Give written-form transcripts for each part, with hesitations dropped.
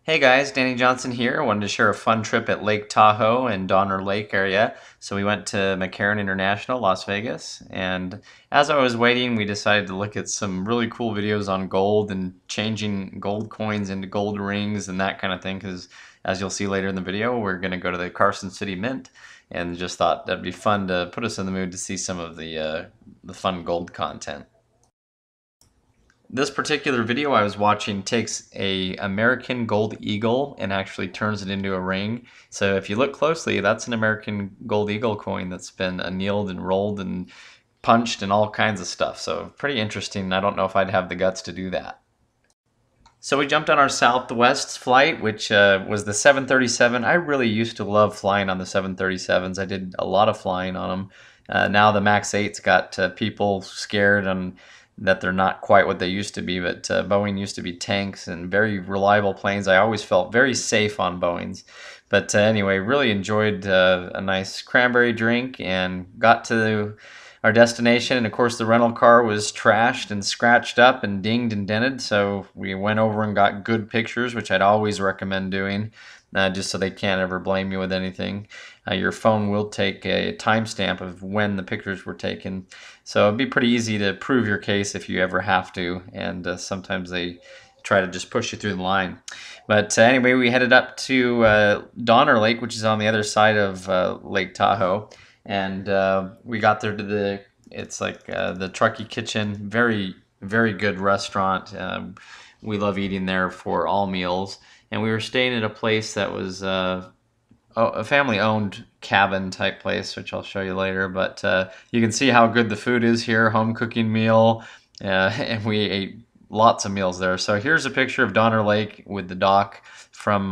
Hey guys, Danny Johnson here. I wanted to share a fun trip at Lake Tahoe and Donner Lake area. So we went to McCarran International, Las Vegas, and as I was waiting, we decided to look at some really cool videos on gold and changing gold coins into gold rings and that kind of thing. Because as you'll see later in the video, we're going to go to the Carson City Mint, and just thought that'd be fun to put us in the mood to see some of the fun gold content. This particular video I was watching takes a American gold eagle and actually turns it into a ring. So if you look closely, that's an American gold eagle coin that's been annealed and rolled and punched and all kinds of stuff. So pretty interesting. I don't know if I'd have the guts to do that. So we jumped on our Southwest flight, which was the 737. I really used to love flying on the 737s. I did a lot of flying on them. Now the MAX 8's got people scared and that they're not quite what they used to be, but Boeing used to be tanks and very reliable planes. I always felt very safe on Boeings. But anyway, really enjoyed a nice cranberry drink and got to our destination, and of course the rental car was trashed and scratched up and dinged and dented, so we went over and got good pictures, which I'd always recommend doing, just so they can't ever blame you with anything. Your phone will take a timestamp of when the pictures were taken, so it'd be pretty easy to prove your case if you ever have to, and sometimes they try to just push you through the line. But anyway, we headed up to Donner Lake, which is on the other side of Lake Tahoe, and we got there to it's like the Truckee Kitchen, very good restaurant. We love eating there for all meals, and we were staying at a place that was a family-owned cabin type place, which I'll show you later. But you can see how good the food is here, home cooking meal, and we ate lots of meals there. So here's a picture of Donner Lake with the dock from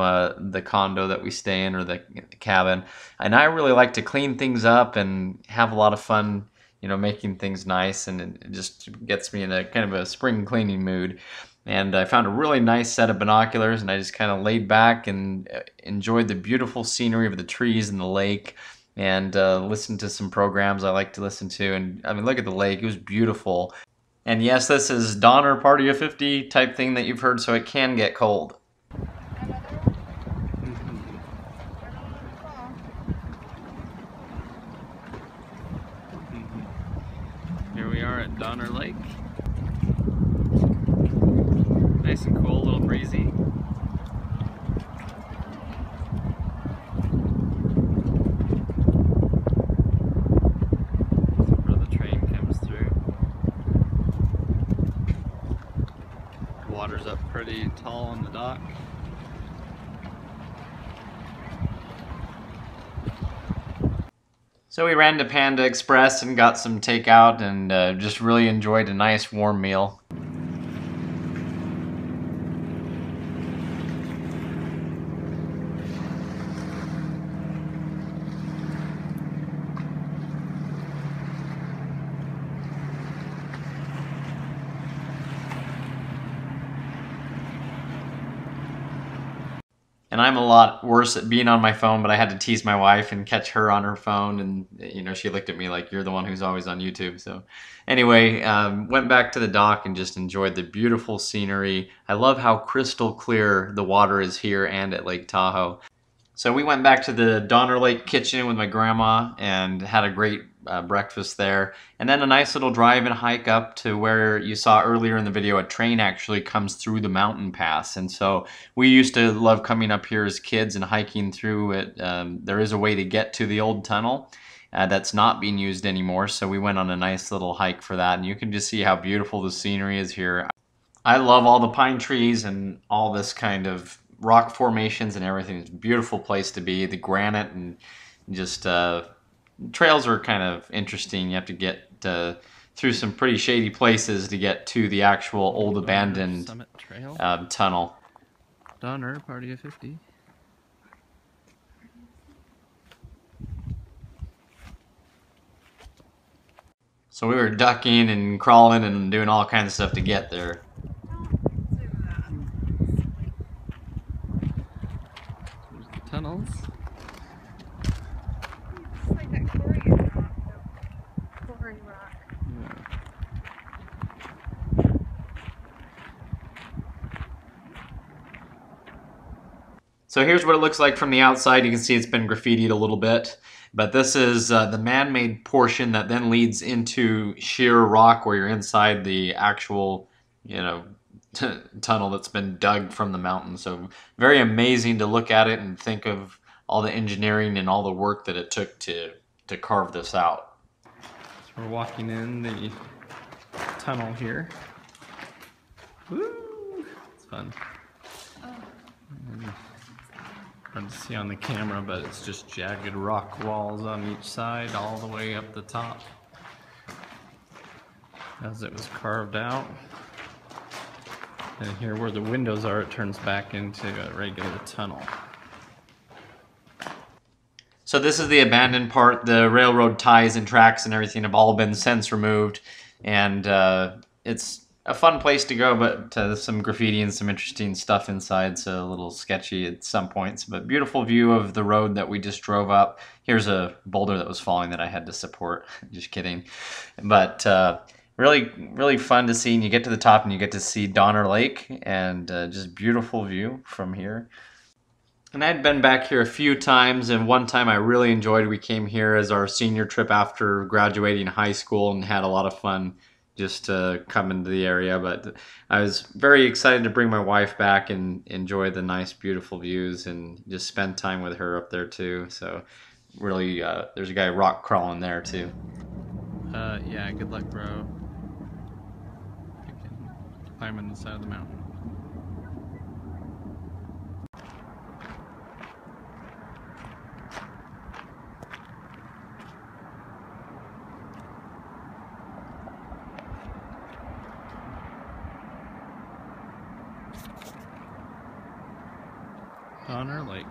the condo that we stay in, or the cabin. And I really like to clean things up and have a lot of fun, making things nice, and it just gets me in a kind of a spring cleaning mood. And I found a really nice set of binoculars, and I just kind of laid back and enjoyed the beautiful scenery of the trees and the lake, and listened to some programs I like to listen to. And I mean, look at the lake, it was beautiful. And yes, this is Donner Party of 50 type thing that you've heard, so it can get cold. Here we are at Donner Lake. Nice and cool, a little breezy. Where the train comes through. Water's up pretty tall on the dock. So we ran to Panda Express and got some takeout, and just really enjoyed a nice warm meal. And I'm a lot worse at being on my phone, but I had to tease my wife and catch her on her phone, and she looked at me like, you're the one who's always on YouTube. So anyway, went back to the dock and just enjoyed the beautiful scenery. I love how crystal clear the water is here and at Lake Tahoe. So we went back to the Donner Lake kitchen with my grandma and had a great breakfast there. And then a nice little drive and hike up to where you saw earlier in the video a train actually comes through the mountain pass. And so we used to love coming up here as kids and hiking through it. There is a way to get to the old tunnel that's not being used anymore. So we went on a nice little hike for that. And you can just see how beautiful the scenery is here. I love all the pine trees and all this kind of rock formations and everything. It's a beautiful place to be. The granite and just trails are kind of interesting. You have to get through some pretty shady places to get to the actual old abandoned Summit Trail tunnel. Donner Party of 50. So we were ducking and crawling and doing all kinds of stuff to get there. Tunnels. It's like that quarry rock. Yeah. So here's what it looks like from the outside. You can see it's been graffitied a little bit. But this is the man-made portion that then leads into sheer rock where you're inside the actual, you know, tunnel that's been dug from the mountain. So very amazing to look at it and think of all the engineering and all the work that it took to carve this out. So we're walking in the tunnel here. Woo! It's fun. Hard to see on the camera, but it's just jagged rock walls on each side all the way up the top as it was carved out. And here where the windows are, it turns back into a regular tunnel. So this is the abandoned part. The railroad ties and tracks and everything have all been since removed, and it's a fun place to go, but some graffiti and some interesting stuff inside, so a little sketchy at some points, but beautiful view of the road that we just drove up. Here's a boulder that was falling that I had to support. Just kidding. But really fun to see, and you get to the top and you get to see Donner Lake, and just beautiful view from here. And I'd been back here a few times, and one time I really enjoyed. We came here as our senior trip after graduating high school and had a lot of fun just to come into the area. But I was very excited to bring my wife back and enjoy the nice, beautiful views and just spend time with her up there too. So really, there's a guy rock crawling there too. Yeah, good luck, bro. You can climb on the side of the mountain. Donner Lake.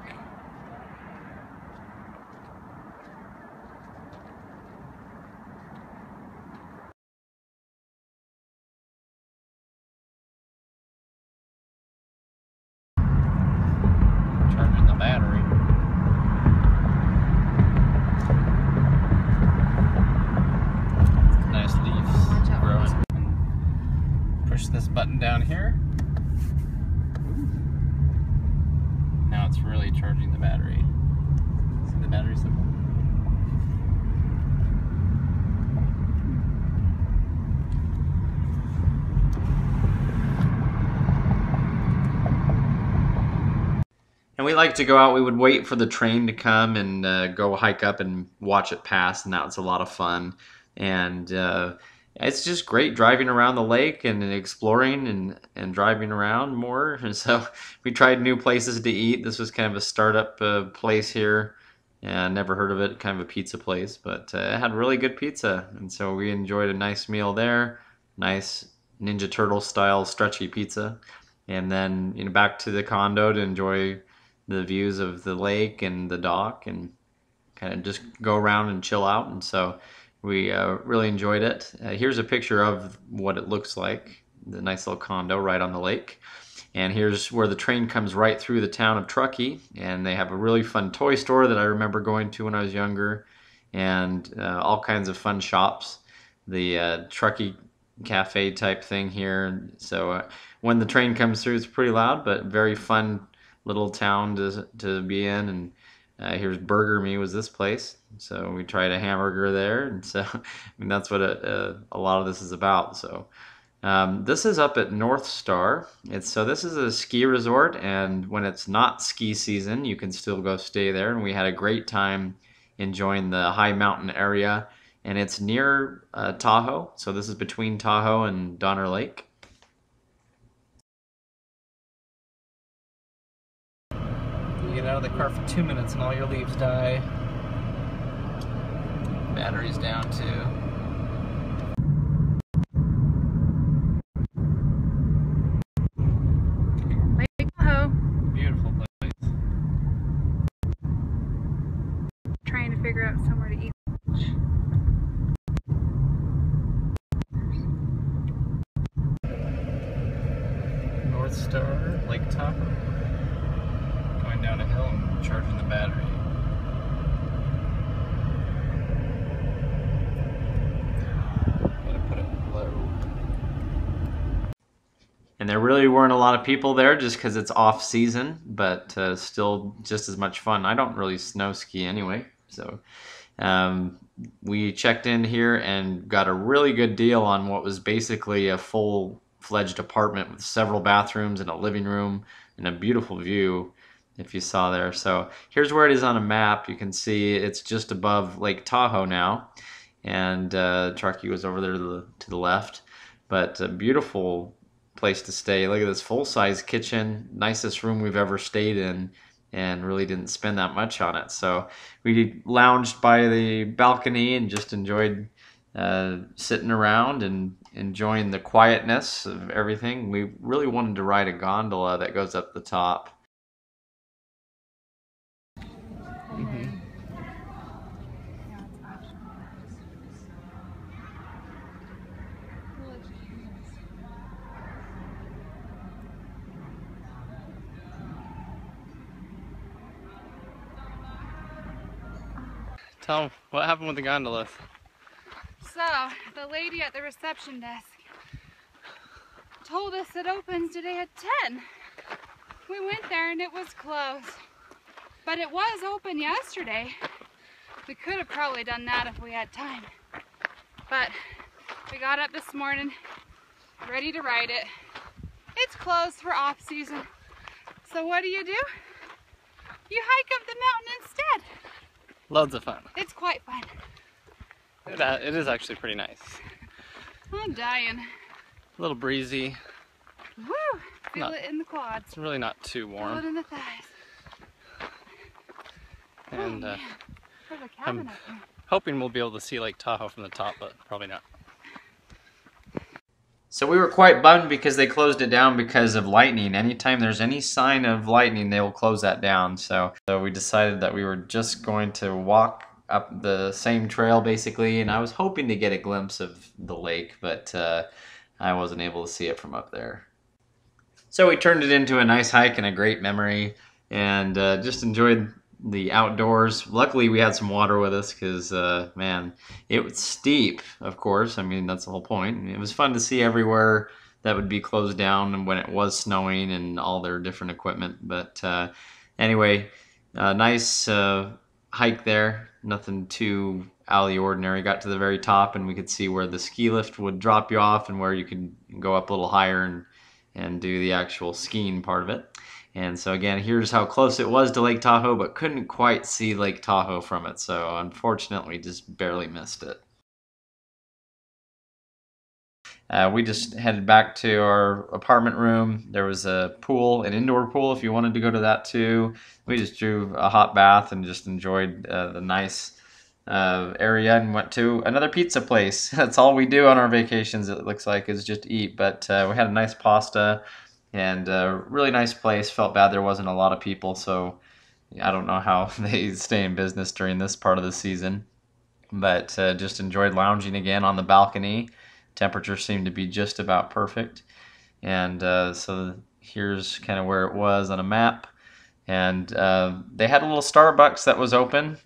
Charging the battery. Nice leaves growing. Push this button down here. Now it's really charging the battery. See the battery symbol? And we like to go out. We would wait for the train to come and go hike up and watch it pass, and that was a lot of fun. And it's just great driving around the lake and exploring and driving around more. And so we tried new places to eat. This was kind of a startup place here. And never heard of it, kind of a pizza place, but it had really good pizza. And so we enjoyed a nice meal there. Nice Ninja Turtle style stretchy pizza. And then back to the condo to enjoy the views of the lake and the dock and kind of just go around and chill out. And so we really enjoyed it. Here's a picture of what it looks like, the nice little condo right on the lake. And here's where the train comes right through the town of Truckee. And they have a really fun toy store that I remember going to when I was younger, and all kinds of fun shops. The Truckee cafe type thing here. So when the train comes through, it's pretty loud, but very fun little town to be in. And here's Burger Me was this place, so we tried a hamburger there, and so I mean that's what a lot of this is about. So this is up at North Star. This is a ski resort, and when it's not ski season, you can still go stay there. And we had a great time enjoying the high mountain area, and it's near Tahoe. So this is between Tahoe and Donner Lake. You get out of the car for 2 minutes and all your leaves die. Battery's down too. Lake Tahoe. Beautiful place. Trying to figure out somewhere to eat lunch. North Star, Lake Tahoe. Going down a hill and charging the battery. And they're really really weren't a lot of people there just because it's off season, but still just as much fun. I don't really snow ski anyway, so we checked in here and got a really good deal on what was basically a full-fledged apartment with several bathrooms and a living room and a beautiful view, if you saw there. So here's where it is on a map. You can see it's just above Lake Tahoe now, and Truckee was over there to the left. But a beautiful place to stay. Look at this full-size kitchen, nicest room we've ever stayed in, and really didn't spend that much on it. So we lounged by the balcony and just enjoyed sitting around and enjoying the quietness of everything. We really wanted to ride a gondola that goes up the top. Tell them what happened with the gondolas. So, the lady at the reception desk told us it opens today at 10. We went there and it was closed. But it was open yesterday. We could have probably done that if we had time. But we got up this morning, ready to ride it. It's closed for off season. So what do? You hike up the mountain instead. Loads of fun. It's quite fun. It is actually pretty nice. I'm dying. A little breezy. Woo! Feel it in the quads. It's really not too Feel it warm. in the thighs. And There's a cabin up there. hoping we'll be able to see Lake Tahoe from the top, but probably not. So we were quite bummed because they closed it down because of lightning. Anytime there's any sign of lightning, they will close that down. So we decided that we were just going to walk up the same trail basically, and I was hoping to get a glimpse of the lake, but I wasn't able to see it from up there. So we turned it into a nice hike and a great memory, and just enjoyed the outdoors. Luckily we had some water with us because man, it was steep, of course. I mean, that's the whole point. It was fun to see everywhere that would be closed down and when it was snowing and all their different equipment. But anyway, nice hike there. Nothing too out of the ordinary. Got to the very top and we could see where the ski lift would drop you off and where you could go up a little higher and do the actual skiing part of it. And so again, here's how close it was to Lake Tahoe, but couldn't quite see Lake Tahoe from it. So unfortunately, just barely missed it. We just headed back to our apartment room. There was a pool, an indoor pool if you wanted to go to that too. We just drew a hot bath and just enjoyed the nice area and went to another pizza place. That's all we do on our vacations, it looks like, is just eat. But we had a nice pasta and a really nice place. Felt bad there wasn't a lot of people, so I don't know how they stay in business during this part of the season. But just enjoyed lounging again on the balcony. Temperature seemed to be just about perfect. And so here's kind of where it was on a map. And they had a little Starbucks that was open.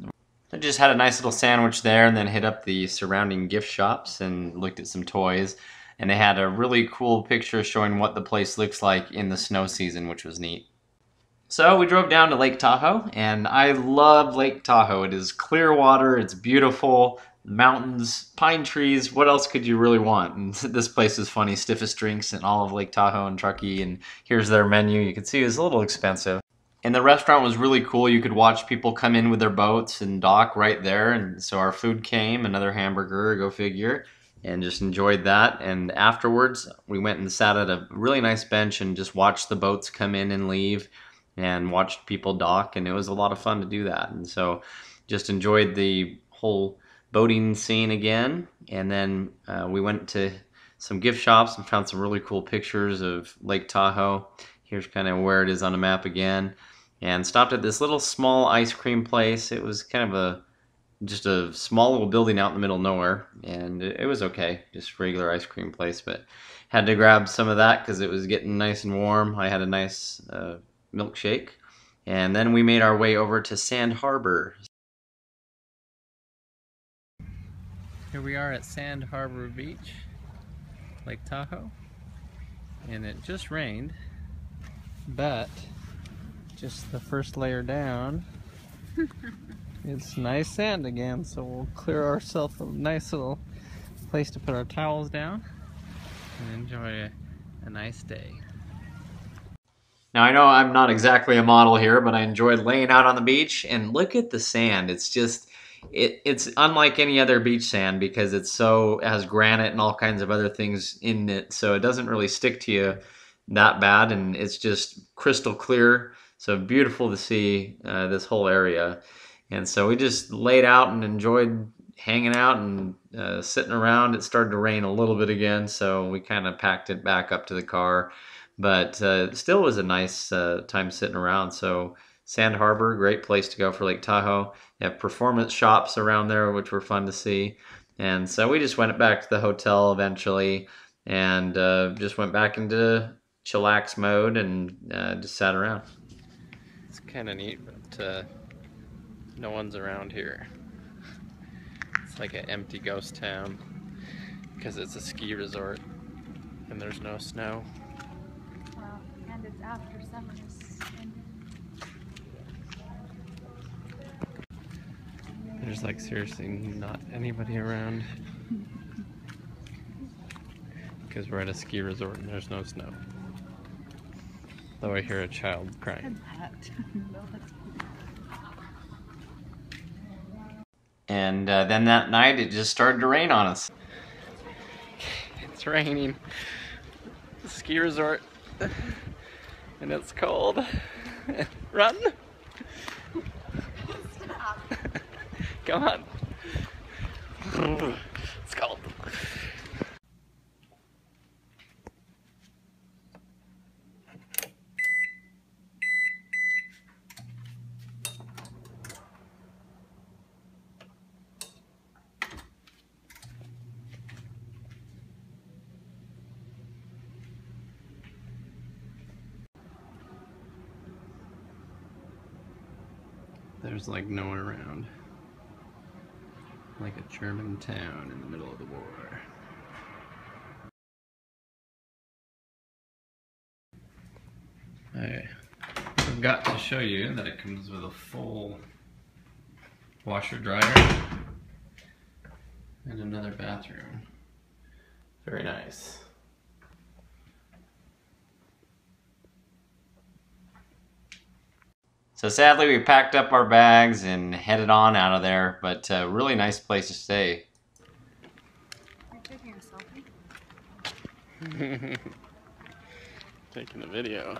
I just had a nice little sandwich there and then hit up the surrounding gift shops and looked at some toys. And they had a really cool picture showing what the place looks like in the snow season, which was neat. So we drove down to Lake Tahoe, and I love Lake Tahoe. It is clear water, it's beautiful, mountains, pine trees. What else could you really want? And this place is funny, stiffest drinks in all of Lake Tahoe and Truckee, and here's their menu. You can see it's a little expensive. And the restaurant was really cool. You could watch people come in with their boats and dock right there, and so our food came, another hamburger, go figure. And just enjoyed that. And afterwards, we went and sat at a really nice bench and just watched the boats come in and leave and watched people dock. And it was a lot of fun to do that. And so just enjoyed the whole boating scene again. And then we went to some gift shops and found some really cool pictures of Lake Tahoe. Here's kind of where it is on a map again. And stopped at this little small ice cream place. It was kind of just a small little building out in the middle of nowhere, and it was okay, just regular ice cream place, but had to grab some of that because it was getting nice and warm. I had a nice milkshake, and then we made our way over to Sand Harbor. Here we are at Sand Harbor Beach, Lake Tahoe. and it just rained, but just the first layer down, it's nice sand again, so we'll clear ourselves a nice little place to put our towels down and enjoy a nice day. Now I know I'm not exactly a model here, but I enjoyed laying out on the beach, and look at the sand. It's just, it's unlike any other beach sand because it has granite and all kinds of other things in it, so it doesn't really stick to you that bad, and it's just crystal clear. So beautiful to see this whole area. And so we just laid out and enjoyed hanging out and sitting around. It started to rain a little bit again, so we kind of packed it back up to the car. But still was a nice time sitting around. So Sand Harbor, great place to go for Lake Tahoe. You have performance shops around there, which were fun to see. And so we just went back to the hotel eventually and just went back into chillax mode and just sat around. It's kind of neat, but no one's around here. It's like an empty ghost town because it's a ski resort and there's no snow. Wow, and it's after summer is ended. There's like seriously not anybody around because we're at a ski resort and there's no snow. Though I hear a child crying. And then that night it just started to rain on us. It's raining. Ski resort. And it's cold. Run! Stop. Come on. It's cold. There's like no one around. Like a German town in the middle of the war. I forgot to show you that it comes with a full washer dryer and another bathroom. Very nice. So sadly, we packed up our bags and headed on out of there, but really nice place to stay. You're taking a selfie? Taking a video.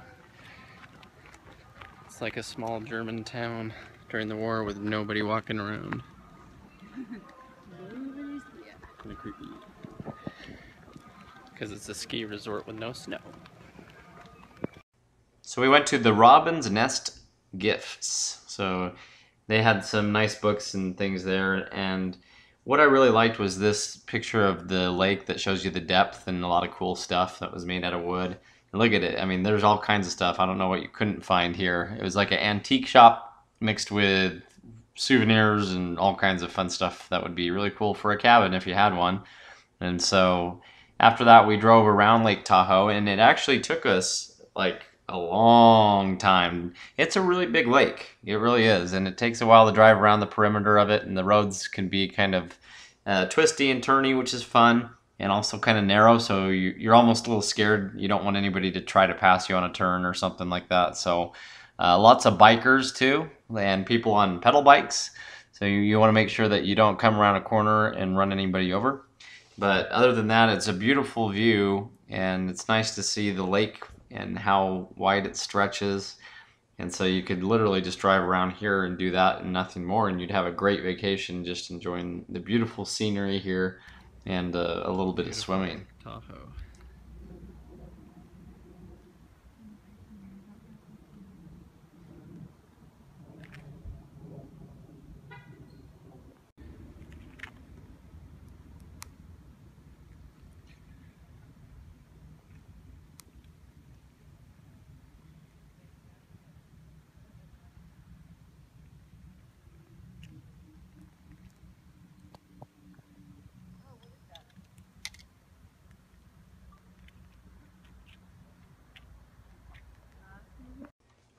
It's like a small German town during the war with nobody walking around. Kind of creepy. Because it's a ski resort with no snow. So we went to the Robin's Nest Gifts. So they had some nice books and things there, and what I really liked was this picture of the lake that shows you the depth and a lot of cool stuff that was made out of wood. And look at it. I mean, there's all kinds of stuff. I don't know what you couldn't find here. It was like an antique shop mixed with souvenirs and all kinds of fun stuff that would be really cool for a cabin if you had one. And so after that, we drove around Lake Tahoe, and it actually took us like a long time. It's a really big lake. It really is. And it takes a while to drive around the perimeter of it, and the roads can be kind of twisty and turny, which is fun, and also kind of narrow, so you're almost a little scared. You don't want anybody to try to pass you on a turn or something like that. So lots of bikers too, and people on pedal bikes. So you want to make sure that you don't come around a corner and run anybody over. But other than that, it's a beautiful view, and it's nice to see the lake and how wide it stretches. And so you could literally just drive around here and do that and nothing more, and you'd have a great vacation just enjoying the beautiful scenery here and a little bit of swimming. Tahoe.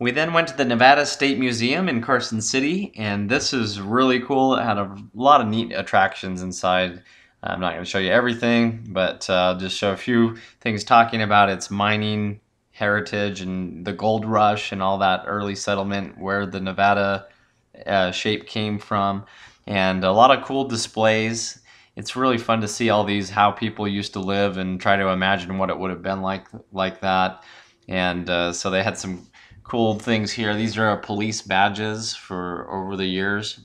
We then went to the Nevada State Museum in Carson City, and this is really cool. It had a lot of neat attractions inside. I'm not going to show you everything, but I'll just show a few things talking about its mining heritage and the gold rush and all that early settlement, where the Nevada shape came from, and a lot of cool displays. It's really fun to see all these, how people used to live and try to imagine what it would have been like that. And so they had some cool things here. These are police badges for over the years.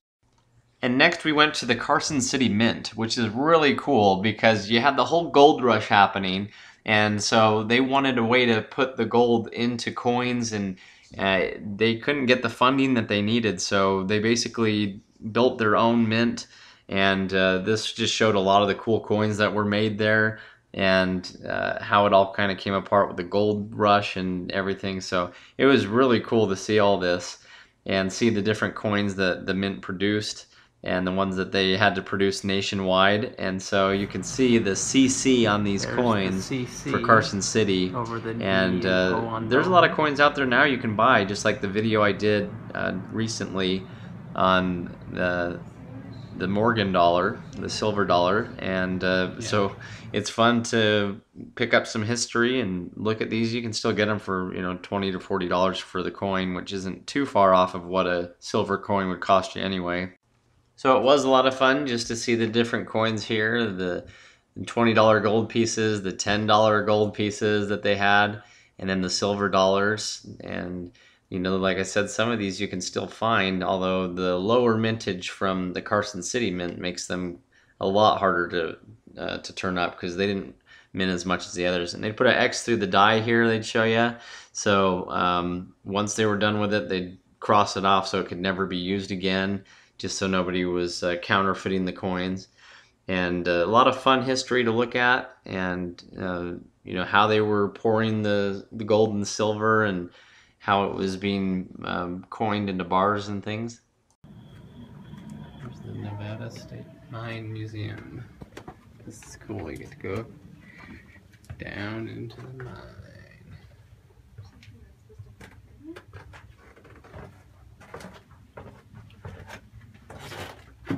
And next we went to the Carson City Mint, which is really cool because you had the whole gold rush happening, and so they wanted a way to put the gold into coins, and they couldn't get the funding that they needed, so they basically built their own mint, and this just showed a lot of the cool coins that were made there, and how it all kind of came apart with the gold rush and everything. So it was really cool to see all this and see the different coins that the mint produced and the ones that they had to produce nationwide. And so you can see the CC on these coins for Carson City. And there's a lot of coins out there now you can buy, just like the video I did recently on the Morgan dollar, the silver dollar, and so it's fun to pick up some history and look at these. You can still get them for, you know, $20 to $40 for the coin, which isn't too far off of what a silver coin would cost you anyway. So it was a lot of fun just to see the different coins here, the $20 gold pieces, the $10 gold pieces that they had, and then the silver dollars. And you know, like I said, some of these you can still find, although the lower mintage from the Carson City Mint makes them a lot harder to turn up because they didn't mint as much as the others. And they'd put an X through the die here, they'd show you. So once they were done with it, they'd cross it off so it could never be used again, just so nobody was counterfeiting the coins. And a lot of fun history to look at, and you know, how they were pouring the gold and silver, and how it was being coined into bars and things. There's the Nevada State Mine Museum. This is cool, you get to go down into the mine.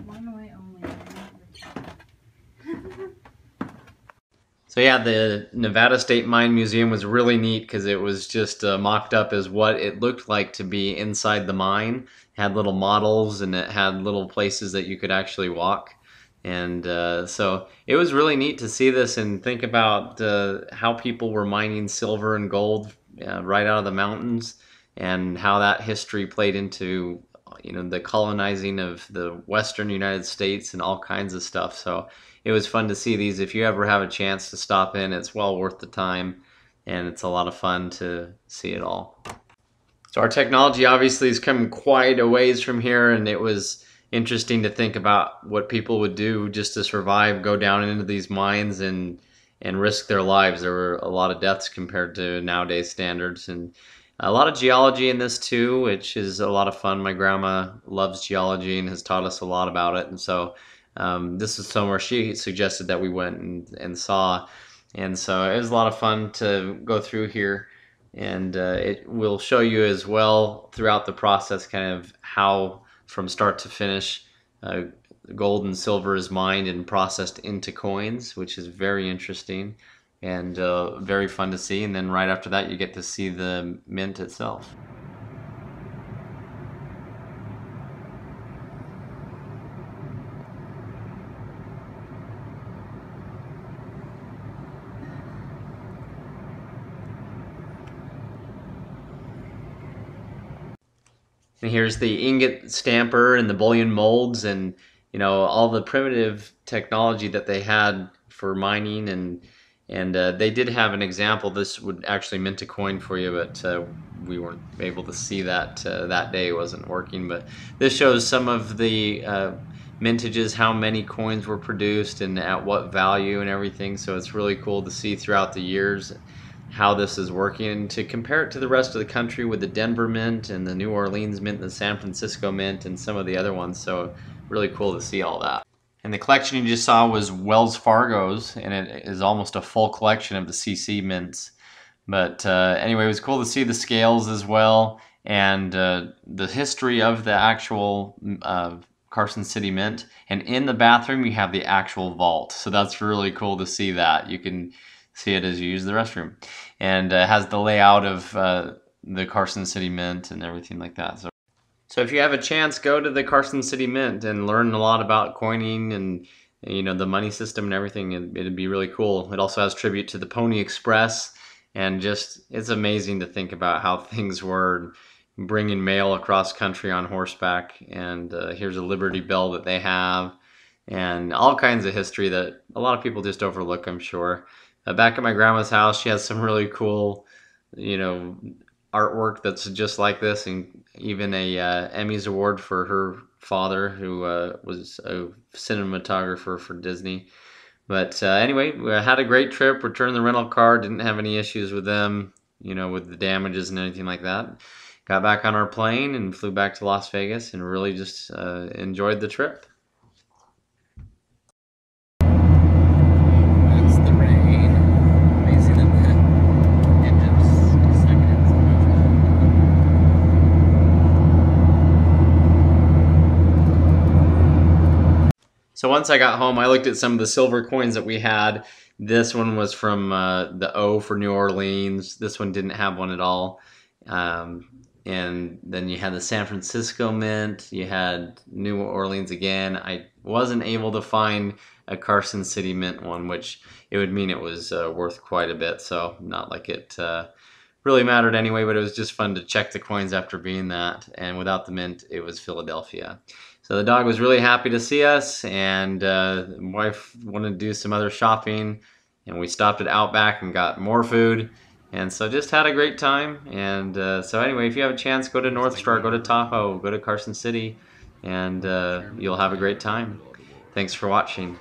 One way only. So yeah, the Nevada State Mine Museum was really neat because it was just mocked up as what it looked like to be inside the mine. It had little models, and it had little places that you could actually walk. And so it was really neat to see this and think about how people were mining silver and gold right out of the mountains, and how that history played into, you know, the colonizing of the western United States and all kinds of stuff. So it was fun to see these. If you ever have a chance to stop in, it's well worth the time, and it's a lot of fun to see it all. So our technology obviously has come quite a ways from here, and it was interesting to think about what people would do just to survive, go down into these mines and risk their lives. There were a lot of deaths compared to nowadays standards, and a lot of geology in this too, which is a lot of fun. My grandma loves geology and has taught us a lot about it, and so this is somewhere she suggested that we went and saw, and so it was a lot of fun to go through here, and it will show you as well throughout the process kind of how from start to finish gold and silver is mined and processed into coins, which is very interesting and very fun to see. And then right after that you get to see the mint itself. And here's the ingot stamper and the bullion molds, and you know, all the primitive technology that they had for mining, and they did have an example. This would actually mint a coin for you, but we weren't able to see that that day. It wasn't working. But this shows some of the mintages, how many coins were produced and at what value and everything. So it's really cool to see throughout the years how this is working, and to compare it to the rest of the country with the Denver Mint and the New Orleans Mint and the San Francisco Mint and some of the other ones. So really cool to see all that. And the collection you just saw was Wells Fargo's, and it is almost a full collection of the CC mints. But anyway, it was cool to see the scales as well, and the history of the actual Carson City Mint. And in the bathroom, you have the actual vault. So that's really cool to see that. You can see it as you use the restroom. And it has the layout of the Carson City Mint and everything like that. So if you have a chance, go to the Carson City Mint and learn a lot about coining and the money system and everything. It'd be really cool. It also has tribute to the Pony Express, and just it's amazing to think about how things were bringing mail across country on horseback. And here's a Liberty Bell that they have, and all kinds of history that a lot of people just overlook, I'm sure. Back at my grandma's house, she has some really cool, artwork that's just like this, and even a Emmys award for her father, who was a cinematographer for Disney. But anyway, we had a great trip. Returned the rental car. Didn't have any issues with them, with the damages and anything like that. Got back on our plane and flew back to Las Vegas, and really just enjoyed the trip. That's the rain. Amazing that the engine's just second in so much. So once I got home, I looked at some of the silver coins that we had. This one was from the O for New Orleans. This one didn't have one at all. And then you had the San Francisco Mint. You had New Orleans again. I wasn't able to find a Carson City Mint one, which it would mean it was worth quite a bit. So not like it really mattered anyway, but it was just fun to check the coins after being that. And without the mint, it was Philadelphia. So the dog was really happy to see us, and wife wanted to do some other shopping, and we stopped at Outback and got more food. And so just had a great time. And so anyway, if you have a chance, go to North Star, go to Tahoe, go to Carson City, and you'll have a great time. Thanks for watching.